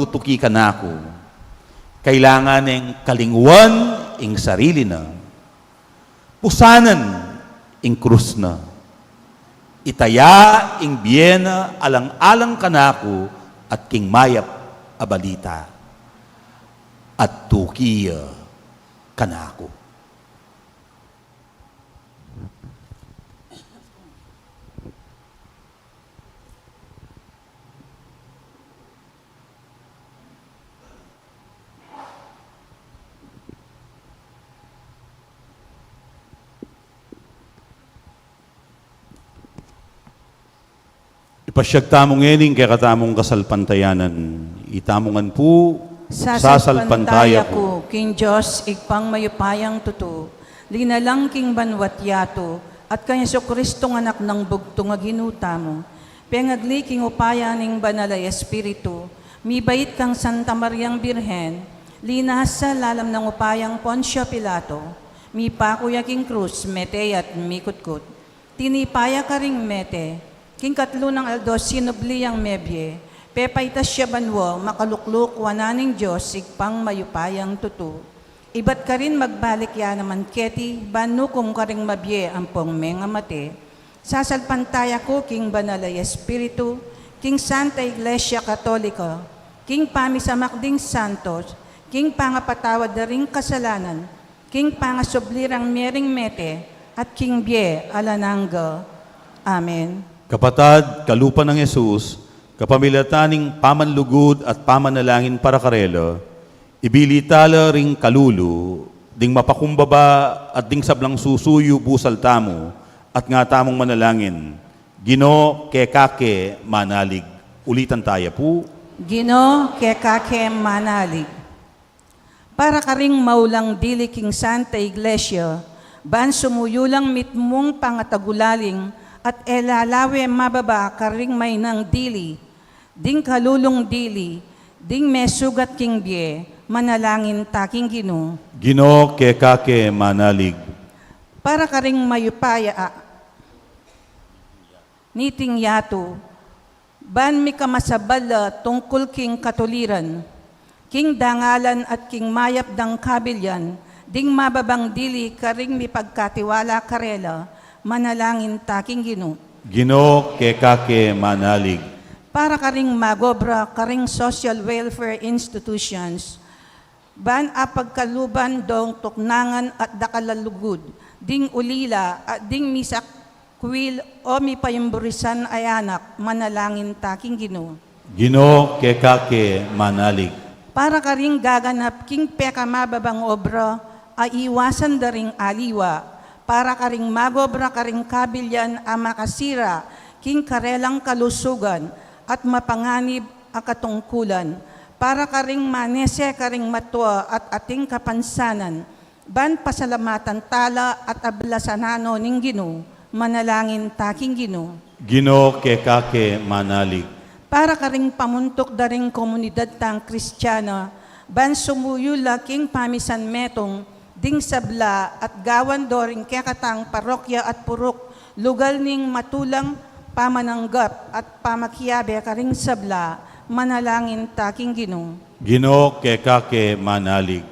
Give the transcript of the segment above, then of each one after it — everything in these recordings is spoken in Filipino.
magtutuki ka na ako. Kailangan ng kalingwan ing sarili na. Pusanan ing krus na. Itaya ing biyena alang-alang kanako at king mayap a balita. At tukiya kanako. Ipasyag tamong ening kaya katamong kasalpantayanan. Itamongan po, Sasalpantaya ko, King Diyos, igpang mayupayang tuto, linalang king banwatyato, at kanya so Kristong anak ng bugto nga ginuta mo. Pengagli king upaya ning banalay espiritu, mibait kang Santa Mariang Birhen, linas sa lalam ng upayang Poncio Pilato, mipakuya king krus, mete at mikutkut. Tinipaya ka ring mete, king katlo ng aldos sinubliyang mebye, pepaitas siya banwo, makalukluk wananing Diyos, igpang mayupayang tuto. Ibat ka rin magbalik ya naman keti, banukom ka ring mabye ang pong menga mate. Sasalpantaya ko, king banalay espiritu, king Santa Iglesia Katolika, king pamisamakding santos, king pangapatawad na ring kasalanan, king pangasublirang mering mete, at king bye alanangga. Amen. kapatad, kalupa ng Jesus, kapamilataning pamanlugod at pamanalangin para karelo, ibilitala ring kalulu, ding mapakumbaba at ding sablang susuyo busal tamo, at nga tamong manalangin. Gino kekake manalig. Ulitan tayo po. Gino kekake manalig. Para ka ring maulang dili king Santa Iglesia, ban sumuyulang mitmong pangatagulaling, at elalawe mababa karing may nang dili, ding kalulong dili, ding mesugat king bie, manalangin taking Gino. Gino kekake manalig. Para karing mayupaya, niting yato, ban mi kamasabala tungkol king katuliran, king dangalan at king mayap dang kabilyan, ding mababang dili karing mi pagkatiwala karela, manalangin taking Gino. Gino kekake manalig. Para karing magobra karing social welfare institutions, ban apagkaluban dong tuknangan at dakalalugod, ding ulila at ding misak kwil o mi payumburisan ay anak, manalangin taking Gino. Gino kekake manalig. Para karing gaganap king peka mababang obra, ay iwasan daring aliwa, para karing magobra karing kabilyan a makasira, king karelang kalusugan, at mapanganib a katungkulan, para karing manese karing matwa at ating kapansanan, ban pasalamatan tala at ablasanano ning Gino, manalangin taking Gino. Gino kekake manalig. Para karing pamuntok daring komunidad tang Kristiyana, ban sumuyo laking pamisan metong, ding sabla at gawan doring kekatang parokya at purok, lugal ning matulang pamananggap at pamakiyabe karing sabla, manalangin taking Gino. Gino kekake manalig.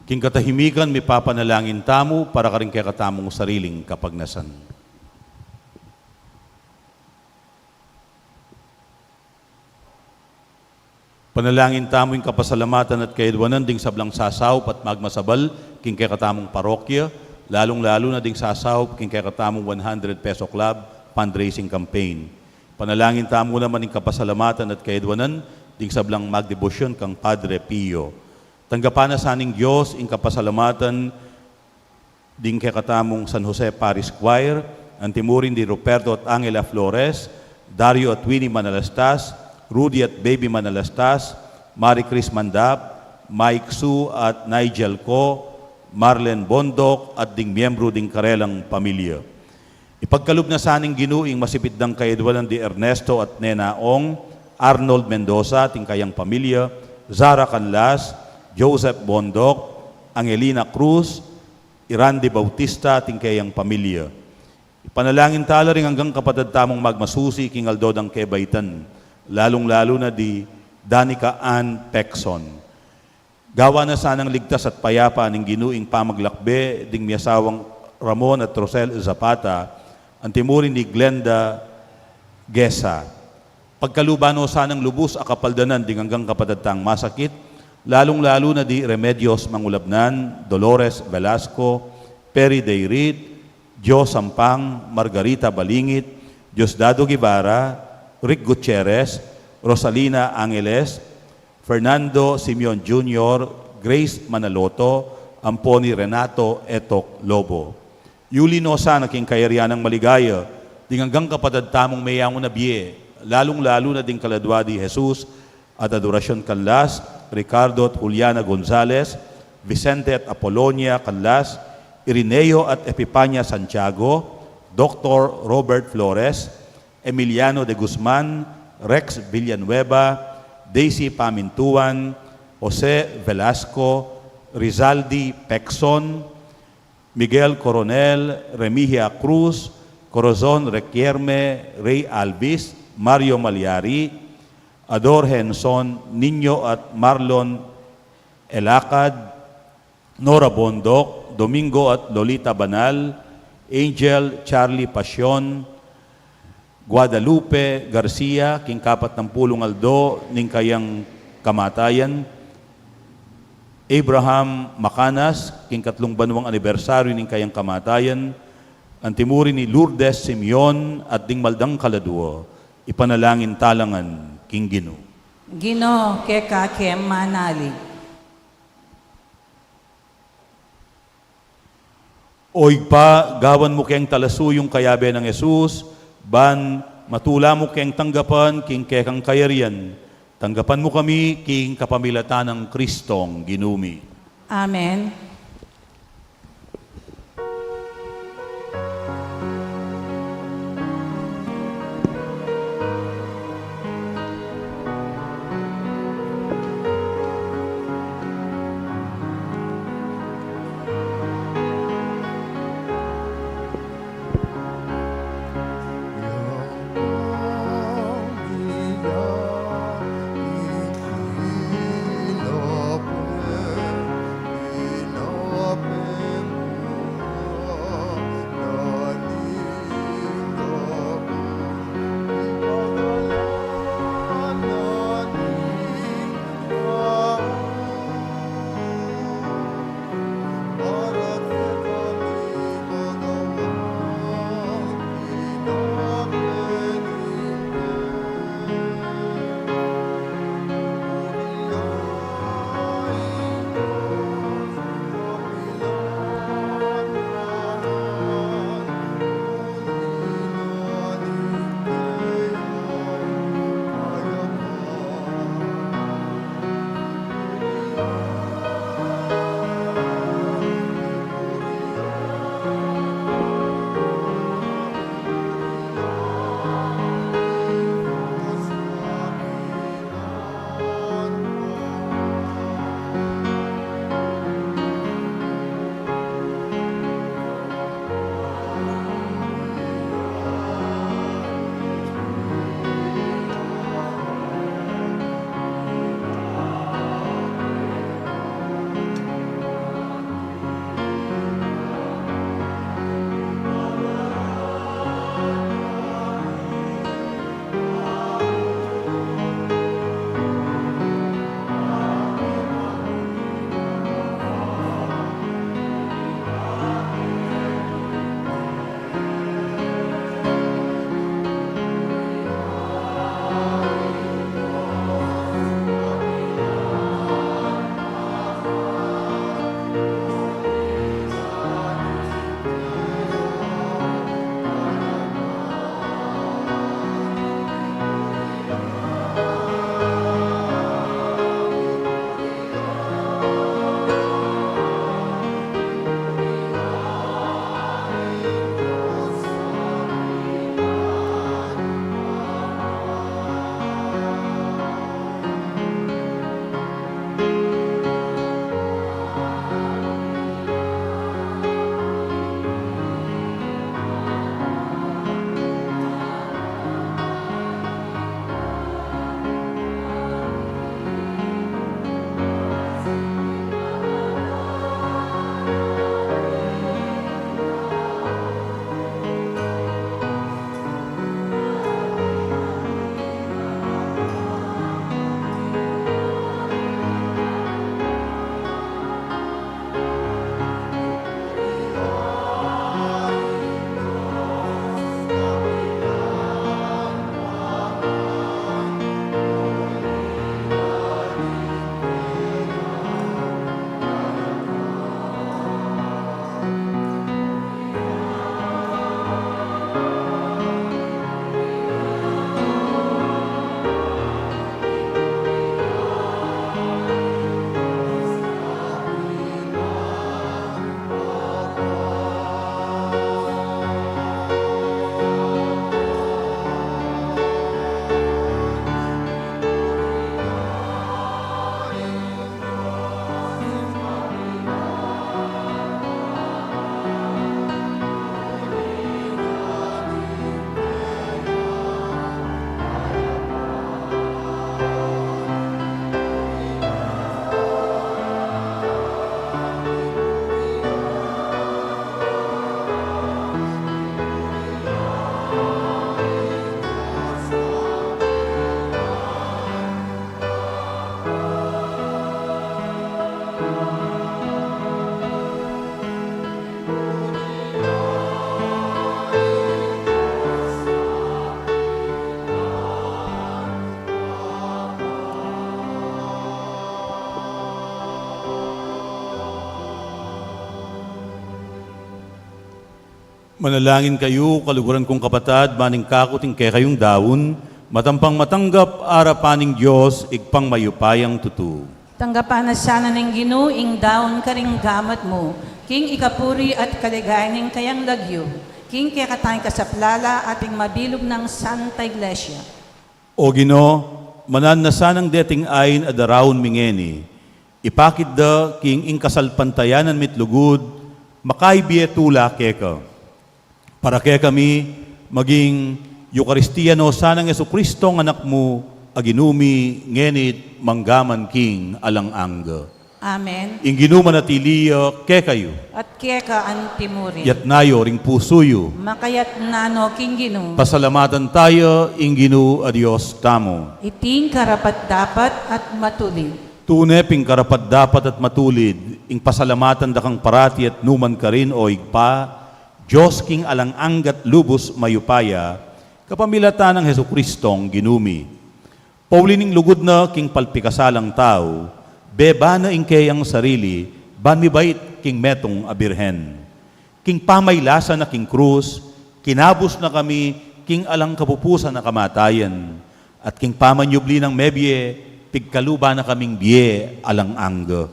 King katahimikan mi papanalangin tamo para karing kekatamong sariling kapagnasan. Panalangin tamo yung kapasalamatan at kaidwanan ding sablang sasawp at magmasabal king kekatamong parokya, lalong-lalo na ding sasawp king kekatamong 100 peso club fundraising campaign. Panalangin tamo naman yung kapasalamatan at kaidwanan ding sablang magdebosyon kang Padre Pio. Tanggapan na saning Diyos ing kapasalamatan ding kekatamong San Jose Paris Choir, Antimurin di Ruperto at Angela Flores, Dario at Winnie Manalastas, Rudy at Baby Manalastas, Marie Chris Mandap, Mike Su at Nigel Co, Marlen Bondok at ding miyembro ding karelang pamilya. Ipagkalub na saning ginuing masipit dang kaidwanan di Ernesto at Nena Ong, Arnold Mendoza, ting kayang pamilya, Zara Canlas, Joseph Bondok, Angelina Cruz, Irandi Bautista, ting kayang pamilya. Ipanalangin tala rin hanggang kapatid tamong magmasusi king Aldo dang Kebaitan, lalong-lalo na di Danica Ann Pecson. Gawa na sanang ligtas at payapa ng ginuing pamaglakbe ding miyasawang Ramon at Rosel Zapata, ang timurin ni Glenda Gesa. Pagkalubano sanang lubos akapaldanan ding hanggang kapadatang masakit, lalong-lalo na di Remedios Mangulabnan, Dolores Velasco, Perry Dayrit, Jo Sampang, Margarita Balingit, Diosdado Guevara, Rick Gutierrez, Rosalina Angeles, Fernando Simeon Jr., Grace Manaloto, Amponi Renato Etok Lobo. Yuli Nosa naking kayarian ng maligaya, ding hanggang kapadadtamong mayangon na biye, lalong-lalo na ding kaladwadi Jesus at Adoracion Canlas, Ricardo at Juliana Gonzalez, Vicente at Apolonia Canlas, Irineo at Epipania Santiago, Dr. Robert Flores, Emiliano de Guzman, Rex Villanueva, Daisy Pamintuan, Jose Velasco, Rizaldi Pecson, Miguel Coronel, Remigio Cruz, Corazon Requierme, Ray Alvis, Mario Malyari, Ador Henson, Nino at Marlon Elacad, Nora Bondok, Domingo at Lolita Banal, Angel Charlie Pasyon, Guadalupe Garcia, king kapat ng pulong Aldo, ning kayang kamatayan, Abraham Macanas, king katlong banwang anibersaryo ning kayang kamatayan, ang timuri ni Lourdes Simeon at ding maldang kaladuo, ipanalangin talangan, king Gino. Gino, keka kem manali. Oig pa, gawan mo keng talasuyong kayabe ng Jesus, ban matula mo keng tanggapan, king kekang kayarian. Tanggapan mo kami, king kapamilatan ng Kristong ginumi. Amen. Ina Manalangin kayo, kaluguran kong kapatad, maning kakuting kay kayong daon, matampang matanggap arapaning Diyos, igpang mayupayang tutu. Tanggapan na sana ng ginuing daon karing gamat mo, king ikapuri at kaligayaning kayang lagyo, king kaya katayang kasaplala ating mabilog ng Santa Iglesia. O Gino, manan na sanang deting ayin adaraon mingeni, ipakid da king ingkasalpantayanan mitlugud, makaibiyetula keka. Para kaya kami maging Eukaristiyano sanang Jesucristo ng anak mo, aginumi, ngenit, manggaman king alang angga. Amen. Inginuman at iliya, kaya kayo. At kaya ka antimurin. Yat nayo, ring pusuyo. Makayat nano king ginu. Pasalamatan tayo, inginu a Diyos tamo. Iting karapat dapat at matuli. Tuneping karapat dapat at matulid, ing pasalamatan da kang parati at numan ka rin o igpa, Diyos king alang anggat lubos mayupaya, kapamilata ng Jesukristong ginumi. Paulining lugod na king palpikasalang tao, beba na ingkayang sarili, banmi bait king metong abirhen. King pamaylasa na king krus, kinabos na kami king alang kapupusan na kamatayan, at king pamanyubli ng mebye, pigkaluba na kaming biye alang angga.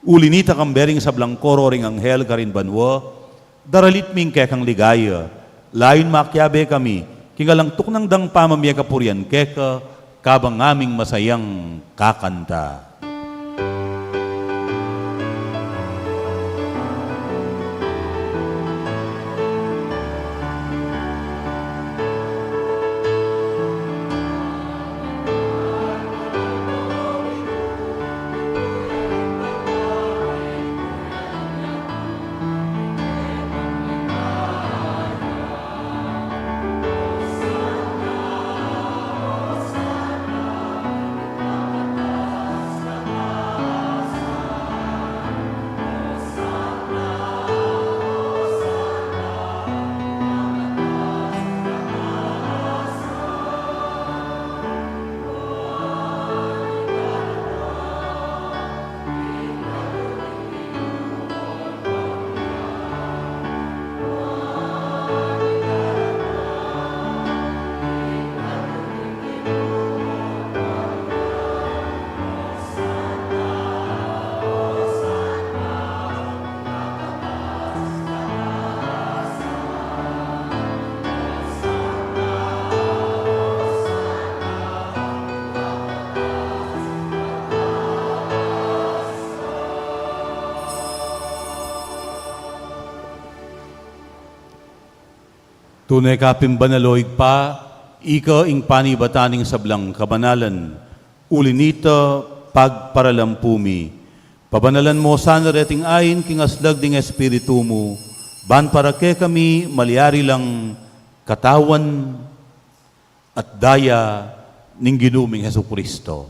Ulinita kang bering sa blangkoro ring anghel karin banwa, daralit ming kekang ligaya, layon makyabe kami, kingalang tuknang dang pamamya kapuryan keka, kabang aming masayang kakanta. Tunay kapim banaloig pa, ika ing panibataning sablang kabanalan, ulinita pagparalampumi. Pabanalan mo sana reting ayin kingaslag ding espiritu mo, ban para ke kami malyari lang katawan at daya ning ginuming Jesucristo.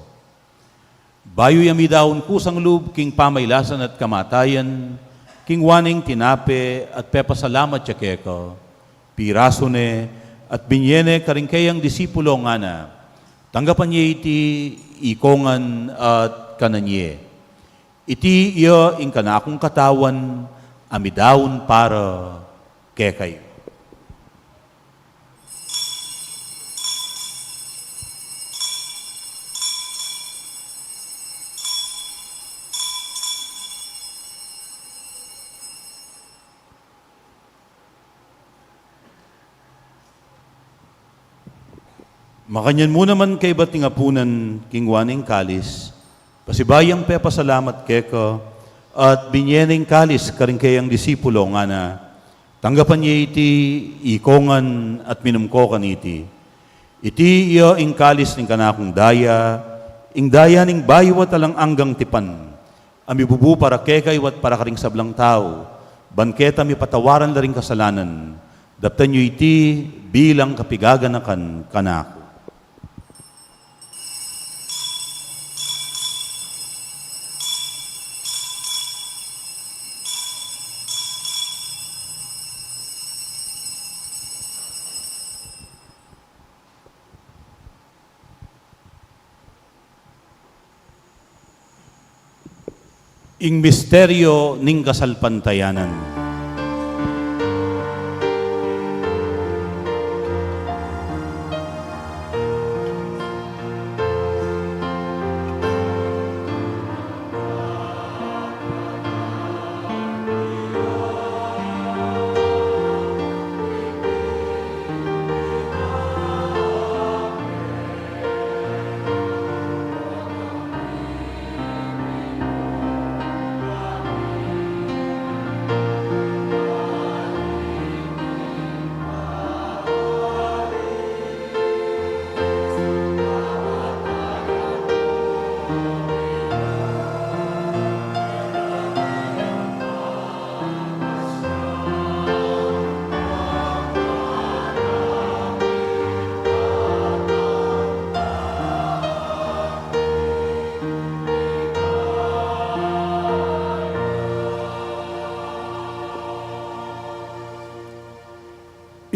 Bayo yami daon kusang lub king pamaylasan at kamatayan, king waning tinape at pepasalamat siya keka, piraso ne at binyene karingkayang disipulo nga na, tanggapan niya iti ikongan at kananye. Iti iya ing kanakong katawan, amidawon para kekay. Makanyan mo naman kay bating apunan king waning kalis, pasibayang pepasalamat keka, at binyeneng kalis karingkayang disipulo nga na, tanggapan niya iti ikongan at minumkokan iti. Iti iya ing kalis ning kanakong daya, ing daya ning baywat alang anggang tipan, amibubu para kekay wat para karing sablang tao, banketa mi patawaran la ring kasalanan, daptan niyo iti bilang kapigaganakan kanako. Ing misteryo ning kasalpantayanan.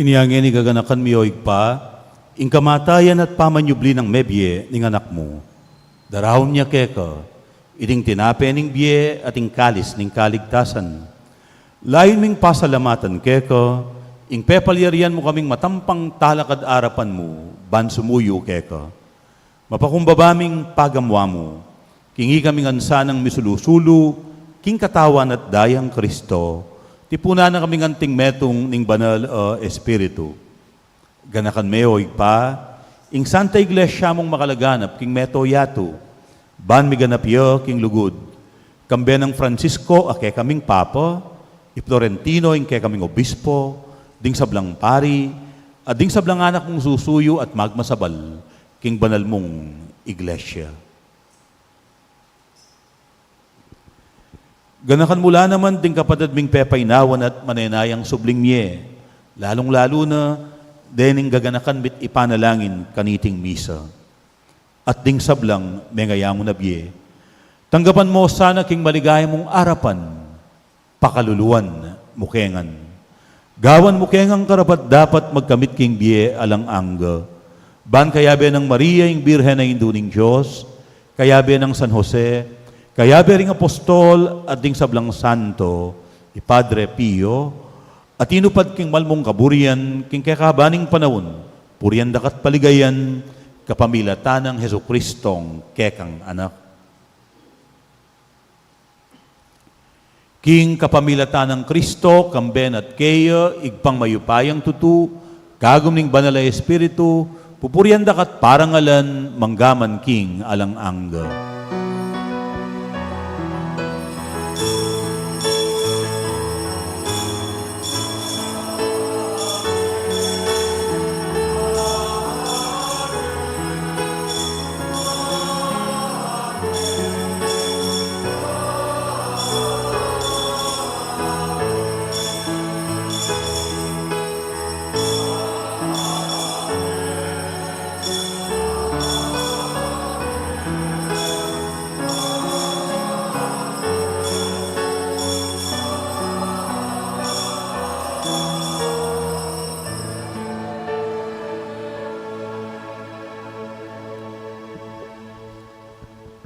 Iniyangin ni gaganakan miyoig pa, ing kamatayan at pamanyubli ng mebye ning anak mo. Darahon niya keka, iding tinape ning biye at ing kalis ning kaligtasan. Lain ming pasalamatan keka, ing pepalyarian mo kaming matampang talakad arapan mo, ban sumuyo keka. Mapakumbabaming pagamwa mo, kingi kaming ansa ng misulusulu, king katawan at dayang Kristo, tipuna na kaming anting metong ning banal espiritu. Ganakan meoy pa, ing Santa Iglesia mong makalaganap king meto yato, ban mi ganap yo king lugod, kambe ng Francisco ake kaming papa, i Florentino ing ke kaming obispo, ding sablang pari, at ding sablang anak mong susuyo at magmasabal, king banal mong iglesia. Ganakan mula naman ding kapatid ming pepaynawan at manenayang subling miye, lalong-lalo na dening gaganakan mit ipanalangin kaniting misa. At ding sablang mengayamo na biye, tanggapan mo sana king maligaya mong arapan, pakaluluan, mukengan. Gawan mukengang karapat dapat magkamit king biye alang angga. Ban kayabe ng Maria ing Birhen na Induning Diyos, kayabe ng San Jose, kayabe ring Apostol at ding sablang Santo, Padre Pio, at inupad king malmong kaburian, king kakabaning panahon, purian dakat paligayan, kapamilatan ng Heso Kristong kekang anak. King kapamilatan ng Kristo, kamben at keya, igpang mayupayang tutu, kagum ning banal na Espiritu, pupurian dakat parangalan, manggaman king alang angga.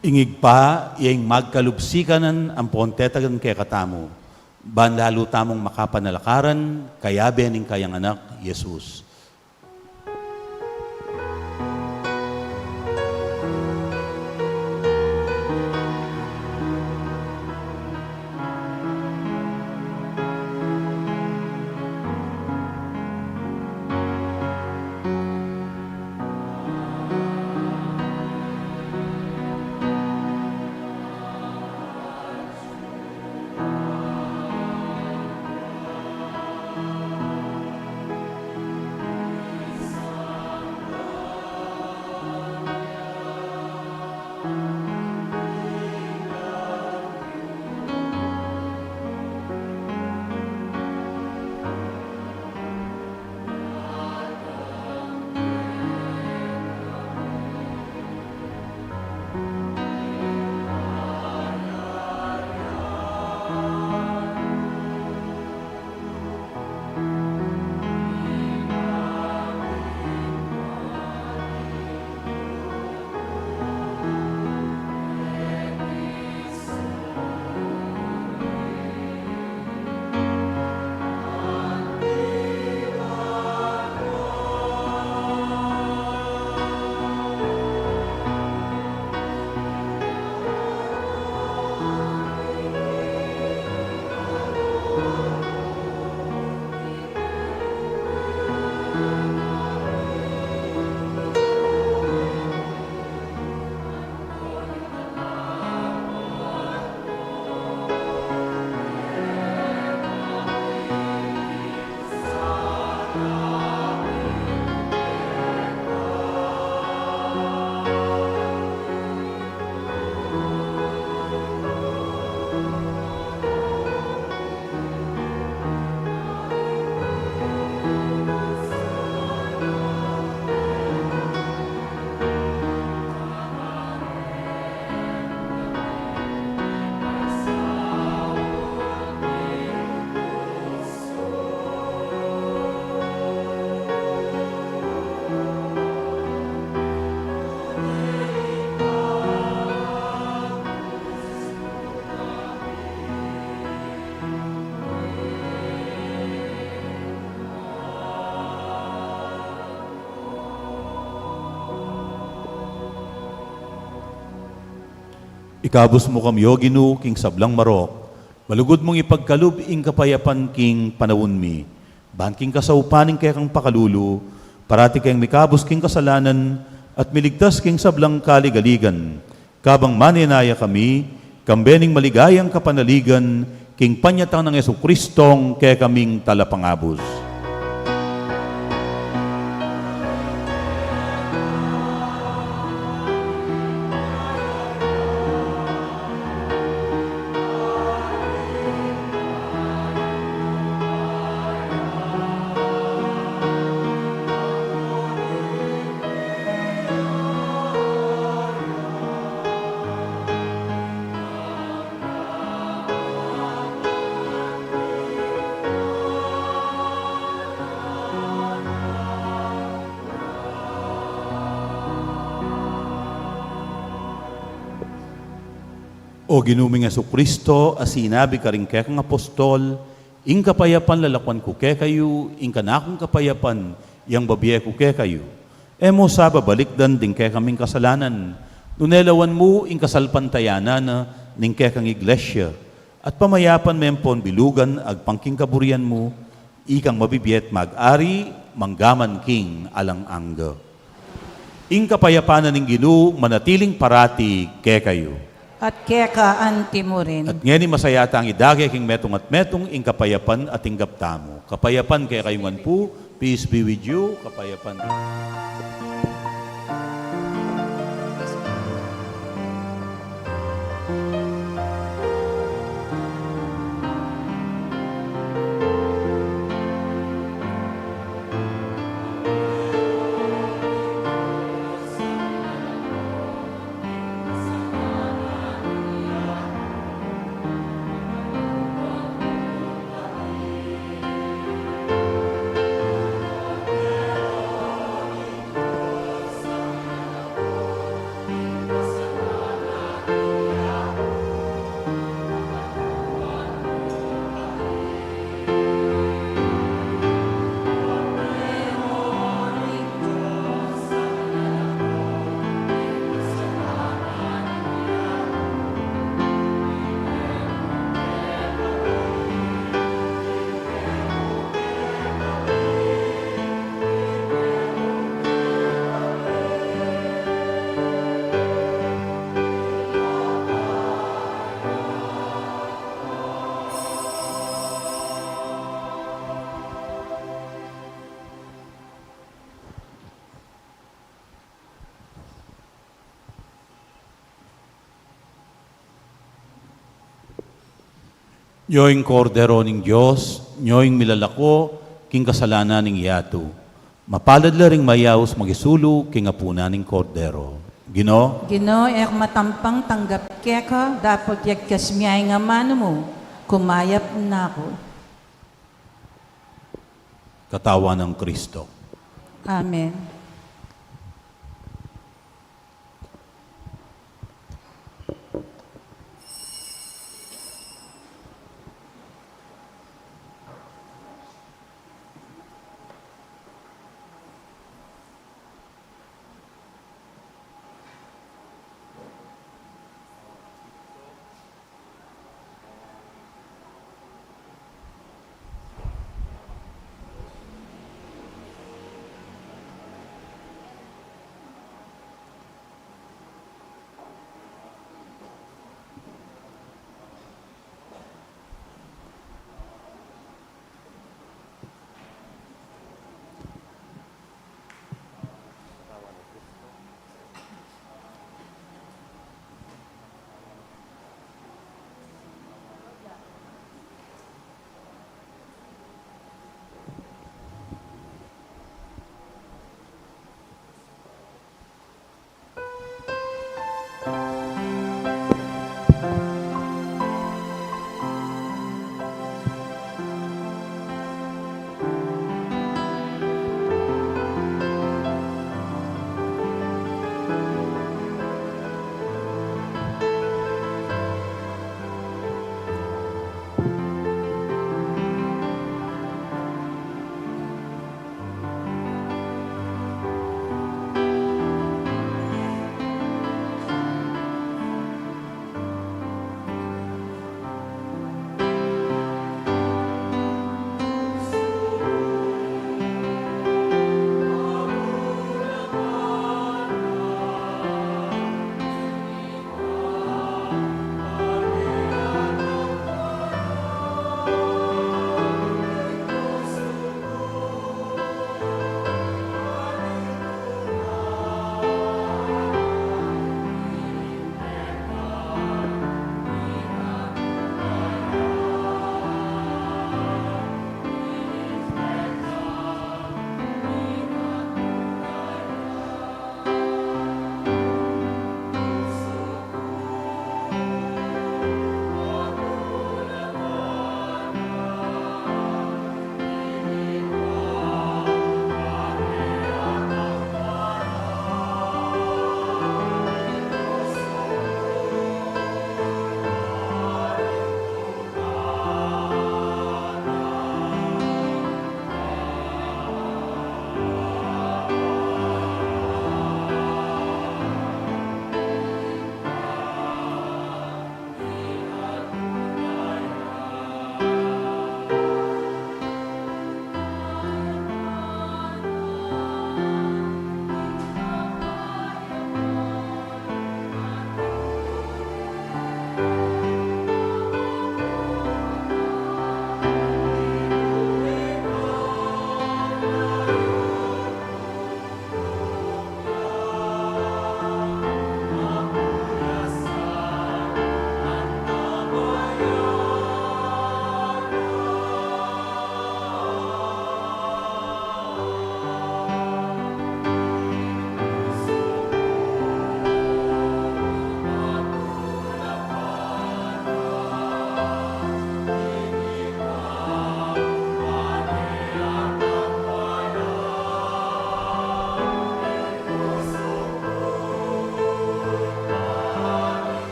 Ingig pa, iyang magkalubsikanan ang pontetagan kay katamo. Ban lalo tamong makapanalakaran, kaya bening kayang anak, Jesus. Ikabus mo kami, O Ginoo, king sablang marok. Malugod mong ipagkalub ing kapayapan king panawon mi. Banking kasaupaning kaya kang pakalulu, parati kayang mikabus king kasalanan, at miligtas king sablang kaligaligan. Kabang maninaya kami, kambening maligayang kapanaligan, king panyatang ng Yesu Kristong kaya kaming talapangabos. O ginuming Yesu Kristo, asinabi ka rin kaya kang apostol, ing kapayapan lalakwan ko kaya kayo, ing kanakong kapayapan, yang babiye ko kaya kayo. Emo sa babalikdan din kaya kaming kasalanan, nunelawan mo ing kasalpantayanan na ning kaya kang iglesia, at pamayapan mempon bilugan ag pangking kaburian mo, ikang mabibiyet mag-ari, manggaman king alang angga. Ing kapayapanan ng Ginoo, manatiling parati kaya kayo. At keka anti mo rin. At ngayon masayata ang idagay king metong at metong ing kapayapan at ing gaptamo. Kapayapan kaya kayungan po, peace be with you, kapayapan. Nyoing kordero ning Diyos, nyoing milalako, king kasalanan ning yato. Mapalad la ring mayaos magisulu, king apuna ning kordero. Gino, Gino, ek matampang tanggap keka, dapat yak kasmiyay nga mano mo, kumayap na ako. katawan ng Kristo. Amen.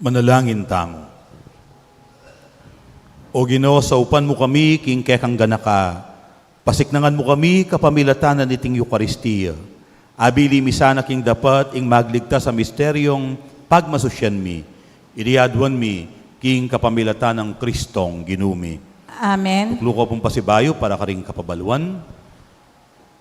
Manalangin tango. O Ginoo, saupan mo kami, king kekang ganaka. Pasiknangan mo kami, kapamilatanan iting Eukaristiya. Abili misana king dapat ing magligtas sa misteryong pagmasusyan mi. Iriadwan mi, king kapamilatan ng Kristong ginumi. Amen. Tuklo ko pong pasibayo para karing kapabaluan.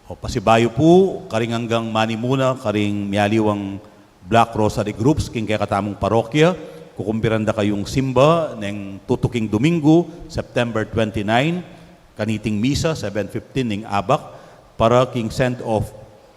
O pasibayo po, karing hanggang mani muna, karing miyaliwang Black Rosary Groups, king kaya katamong parokya. Kukumpiranda kayong simba ng tutuking Domingo, September 29, kaniting misa, 7:15 ning abak, para king send off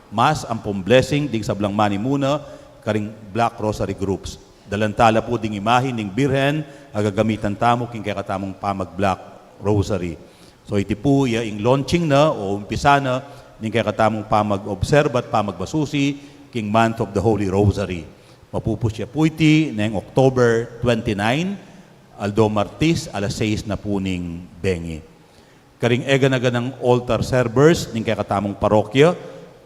mass, ampong blessing, ding sablang mani muna, karing Black Rosary Groups. Dalantala po ding imahin ning Birhen, agagamitan tamo, king kaya katamong pamag Black Rosary. So iti po, ing launching na, o umpisa na, ning kaya katamong pamag-obserba at pamagbasusi, king month of the Holy Rosary. Mapupusya po iti ng October 29, Aldo Martis, alas 6 na po ning bengi. Karing ega-naga ng altar servers, ning kaya katamong parokya,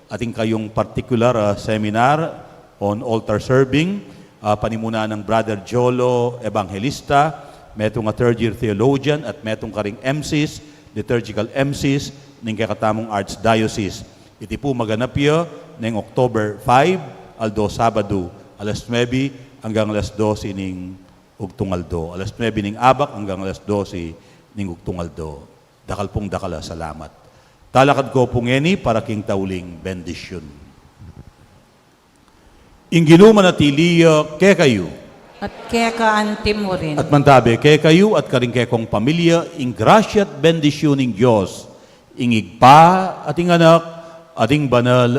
ating kayong particular seminar on altar serving, panimuna ng Brother Jolo Evangelista, metong a third-year theologian, at metong karing MCs, liturgical MCs ng kakatamong Archdiocese. Iti po maganapya ng October 5, aldo Sabado, alas 9 hanggang alas 12 ning ugtungaldo. Alas 9 ning abak hanggang alas 12 ning ugtungaldo. Dakal pong dakala, salamat. Talakad ko pong eni para king tauling bendisyon. Inginu manatiliya ke kayo. At kekaanti mo rin. At mantabi ke kayo at karing kekong pamilya, ing grasya at bendisyon ng Diyos, ing igpa ating anak, ating banal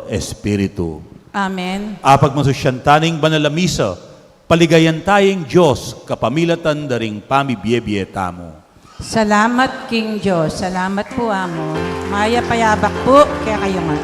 Espiritu. Amen. Apag masusyantaning banal na misa, paligayan tayong Diyos, kapamilatan daring pamibiyebye tamo. Salamat, King Diyos. Salamat po, Amo. Maya payabak po, kaya kayo nga.